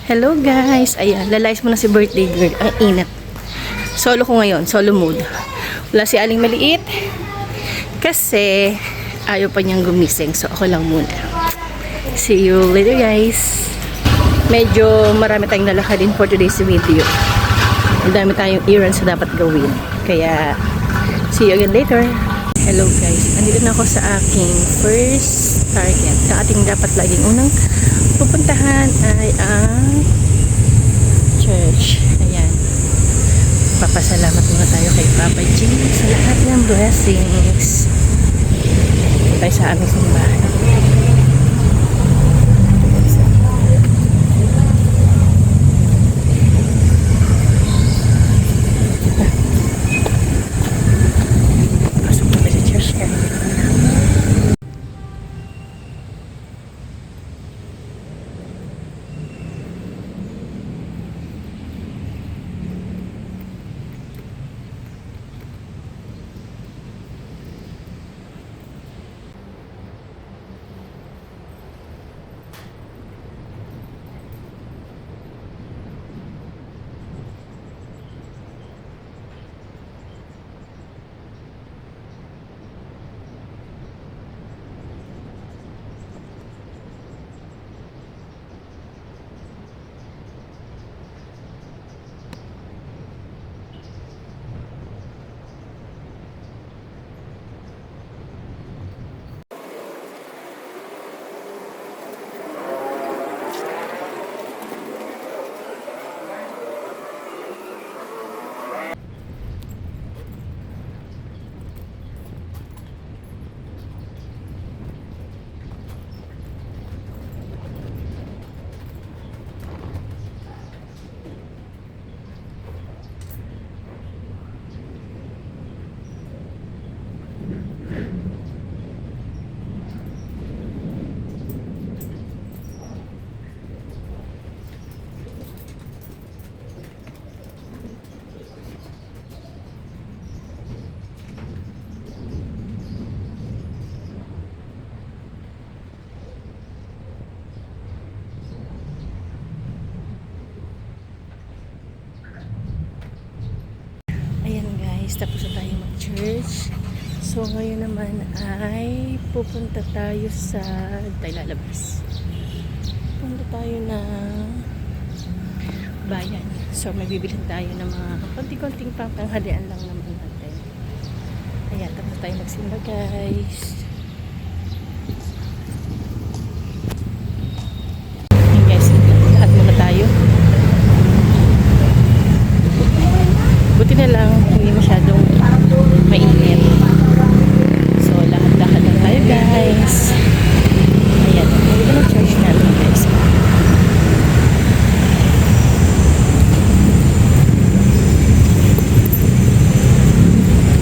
Hello guys! Ayan, lalayas mo na si birthday girl. Ang init. Solo ko ngayon, solo mode. Wala si Aling Maliit. Kasi ayaw pa niyang gumising. So ako lang muna. See you later guys. Medyo marami tayong nalakadin for today's video. Ang dami tayong errands na dapat gawin. Kaya see you again later. Hello guys. Andito na ako sa aking first target. Ang ating dapat laging unang pupuntahan ay ang church. Ayan. Papasalamat muna tayo kay Papa G sa lahat ng blessings. Tayo sa aming simbahan. Pasok na tayo sa church guys. Tapos na tayo mag-church. So, ngayon naman ay pupunta tayo sa lalabas. Pupunta tayo ng bayan. So, may bibilhin tayo ng mga konting-konting panghalian lang naman natin. Ayan, tapos tayo magsimba guys. Ayan guys, lahat muna tayo. Buti na lang, hindi masyadong mainit. So, lahat-lahat lang tayo guys. Ayan, maganda ng church natin guys.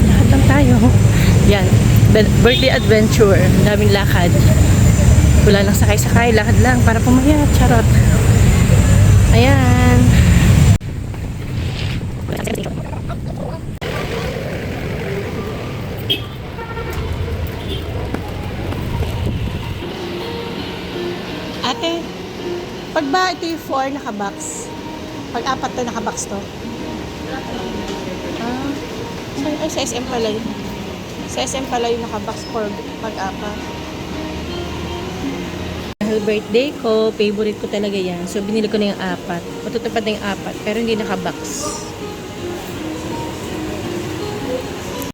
Lahat lang tayo. Yan, birthday adventure. Daming lakad. Wala lang sakay-sakay, lakad lang para pumayat. Charot. Ayan. Ate, pag ba ito yung 4 nakabox? Pag 4 to nakabox to? Ay, sa SM pala yun. Sa SM pala yung nakabox for pag 4. Dahil birthday ko, favorite ko talaga yan. So, binili ko na yung 4. Matutupad na yung 4, pero hindi nakabox.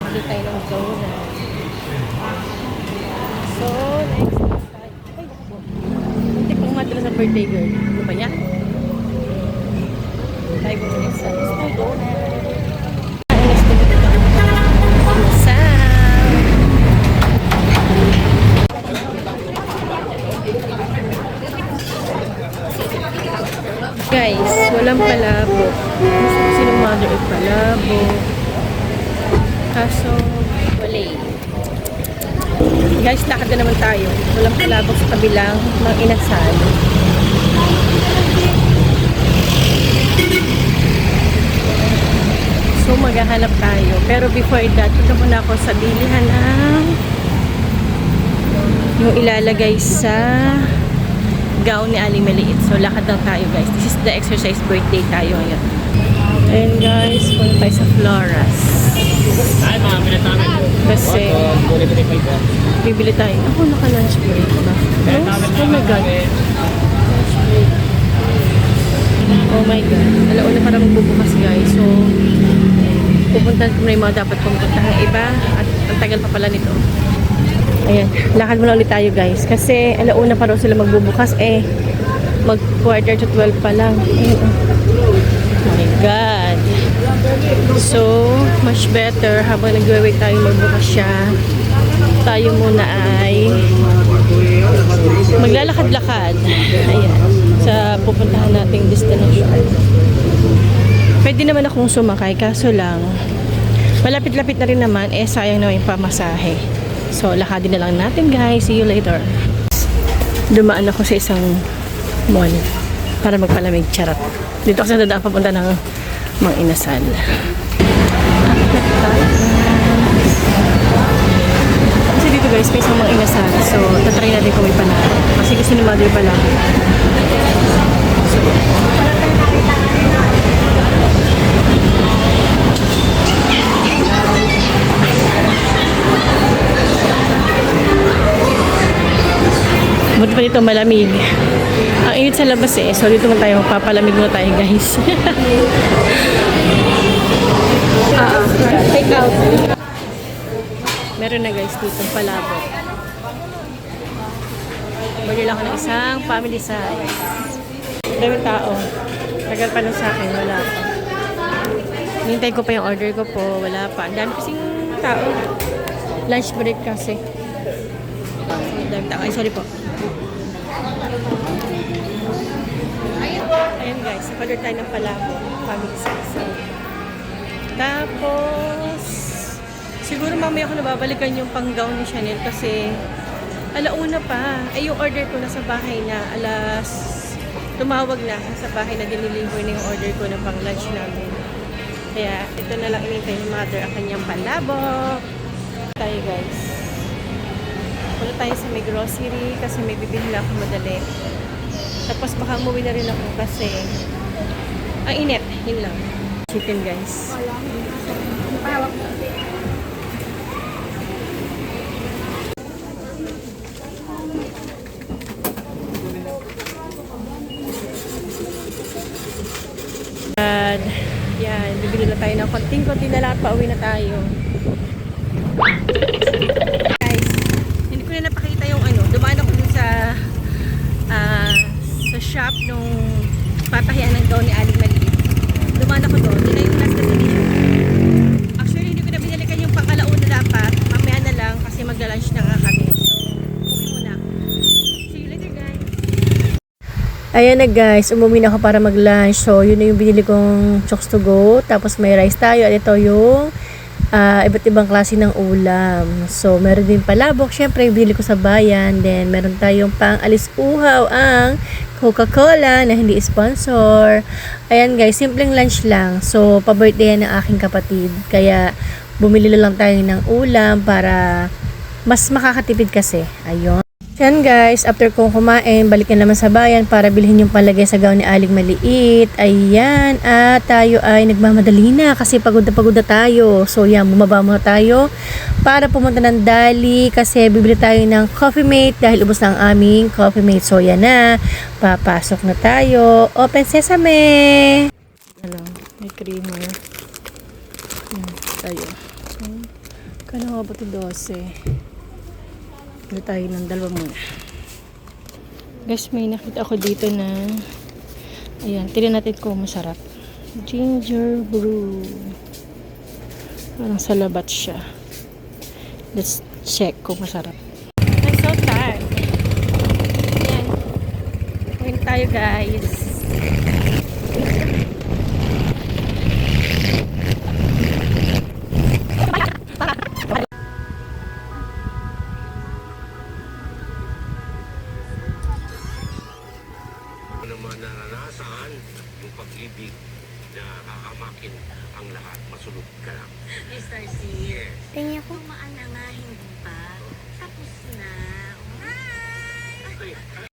Hindi tayo ng zona. So, next tayo. Matala sa birthday girl. Ano ba yan? Tayo ko sa Mr. Donut. Guys, walang palabo. Gusto ng mother ay palabo. Kaso, wala eh. Guys, lakad na naman tayo. Walang palabok sa kabilang ng inasal. So, maghahanap tayo. Pero before that, punta muna ako sa bilihan ng yung ilalagay sa gown ni Aling Maliit. So, lakad lang tayo guys. This is the exercise birthday tayo ngayon. Ayan guys, punta tayo sa Floras. Ay, mga bilet namin. Kasi, bibili tayo. Ako, naka-lunch break ba? Oh my God. Oh my God. Alauna para magbubukas guys. So, pupuntahan ko na yung mga dapat pumuntahan ng iba. At ang tagal pa pala nito. Ayan. Lakad muna ulit tayo guys. Kasi alauna pa raw sila magbubukas. Mag quarter to 12 pa lang. Oh my God. So, much better. Habang nag-wait tayo magbukas siya, tayo muna ay maglalakad-lakad. Ayan. Sa pupuntahan nating destination. Pwede naman akong sumakay, kaso lang malapit-lapit na rin naman, sayang naman yung pamasahe. So, lakadin na lang natin guys. See you later. Dumaan ako sa isang mall para magpalamig, charot. Dito kasi nadaan papunta ng Mang Inasal. Kasi dito guys, may isang Mang Inasal. So, tatry natin kung may panalo. Kasi gusto ni mother pala. Buti pa dito malamig. Ang init sa labas so dito man tayo magpapalamig muna tayo guys. Take out. Meron na guys dito palabok. Bili lang ako ng isang family size. Daming tao. Tagal pa lang sa akin, wala pa. Hintay ko pa yung order ko po, wala pa. Ang dami kasing tao. Lunch break kasi. Daming tao. Ay, sorry po. Ayan guys, napalir tayo ng palabo, family size. Tapos, siguro mamaya ako nababalikan yung pang-gown ni Chanel kasi alauna pa. Yung order ko nasa bahay na, tumawag na sa bahay na diniliver na yung order ko ng pang-lunch namin. Kaya, ito na lang inintay ni mother ang kanyang palabo. Tayo guys. Punta tayo sa may grocery kasi may bibili lang ako madali. Tapos baka umuwi na rin ako kasi ang init. Yun lang. Chicken guys. And yan, bibili na tayo ng konting-konti na lang. Pauwi na tayo. Guys, hindi ko na napakita yung dumaan ako dun sa shop nung patahian ng gown ni Aling Maliit. Dumaan ako doon. Yun na yung last destination. Actually, hindi ko na binalikan yung pangalauna dapat. Mamaya na lang kasi magla-lunch na nga kami. So, uwi muna. See you later guys. Ayan na guys, umuwi na ako para mag-lunch. So, yun na yung binili kong chokes to go. Tapos may rice tayo. At ito yung iba't ibang klase ng ulam. So, meron din palabok. Syempre, bili ko sa bayan. Then, meron tayong pang-alis uhaw ang Coca-Cola na hindi sponsor. Ayan guys, simpleng lunch lang. So, pa-birthday ng aking kapatid. Kaya, bumili lang tayo ng ulam para mas makakatipid kasi. Ayun. Yan guys, after kong kumain, balikan naman sa bayan para bilhin yung palagay sa gown ni Aling Maliit. Ayan, at tayo ay nagmamadali na kasi pagod na tayo. So yan, bumaba muna tayo para pumunta ng Dali kasi bibili tayo ng Coffee Mate dahil ubos na ang aming Coffee Mate. So yan na, papasok na tayo. Open sesame! May creamer. Yan, tayo. So, kano ba ito 12? Bili tayo ng dalawa muna. Guys, may nakita ako dito na ayan, tignan natin kung masarap. Ginger brew. Parang salabat siya. Let's check kung masarap. I'm so tired. Ayan. Kuhin tayo guys. naman naranasan yung pag-ibig na kakamakin ang lahat. Masunod ka lang. Mr. C, Yes. tumaan na nga, hindi pa. Tapos na. Hi! Ay,